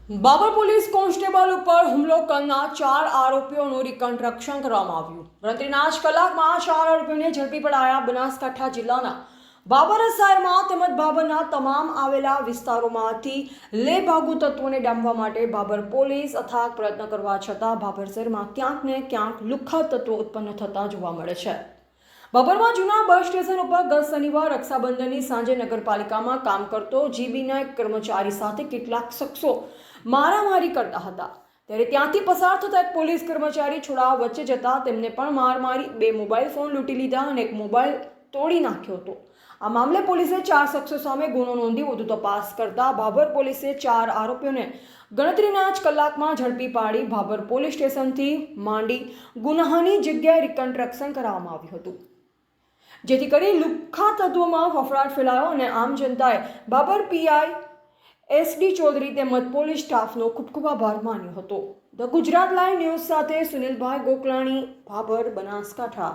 Babur police constable ઉપર હુમલો કરનાર 4 આરોપીઓનું રિકન્સ્ટ્રક્શન કરવામાં આવ્યું. ગણતરીના જ કલાકમાં 4 આરોપીઓને ઝડપી પડાયા. બનાસકાંઠા જિલ્લાના બાબર શહેરમાં તેમજ બાબરના તમામ આવેલા વિસ્તારોમાંથી લેભાગુ તત્વોને ડામવા માટે બાબર પોલીસ અથાગ પ્રયત્ન કરવા છતાં બાબર શહેરમાં ક્યાંક ને ક્યાંક લુખ્ખા તત્વો ઉત્પન્ન થતા જોવા મળે છે. બાબરમાં જૂના બસ સ્ટેશન ઉપર ગત શનિવાર રક્ષાબંધનની સાંજે નગરપાલિકામાં કામ કરતો જીબીના એક કર્મચારી સાથે કેટલાક શખ્સો મારામારી કરતા હતા. ત્યારે ત્યાંથી પસાર થતા એક પોલીસ કર્મચારી છોડાવવા વચ્ચે જતા તેમને પણ માર મારી 2 મોબાઈલ ફોન લૂંટી લીધા અને એક મોબાઈલ તોડી નાખ્યો હતો. આ મામલે પોલીસે 4 શખ્સો સામે ગુનો નોંધી વધુ તપાસ કરતા બાબર પોલીસે 4 આરોપીઓને ગણતરીના જ કલાકમાં ઝડપી પાડી બાબર પોલીસ સ્ટેશનથી માંડી ગુનાની જગ્યાએ રિકન્સ્ટ્રક્શન કરવામાં આવ્યું હતું, જેથી કરી લુખ્ખા તત્વોમાં ફફડાટ ફેલાયો અને આમ જનતાએ બાબર પીઆઈ એસડી ચૌધરી તેમજ પોલીસ સ્ટાફનો ખૂબ ખૂબ આભાર માન્યો હતો. ધ ગુજરાત લાઈવ ન્યૂઝ સાથે સુનિલભાઈ ગોકલાણી, બાબર, બનાસકાંઠા.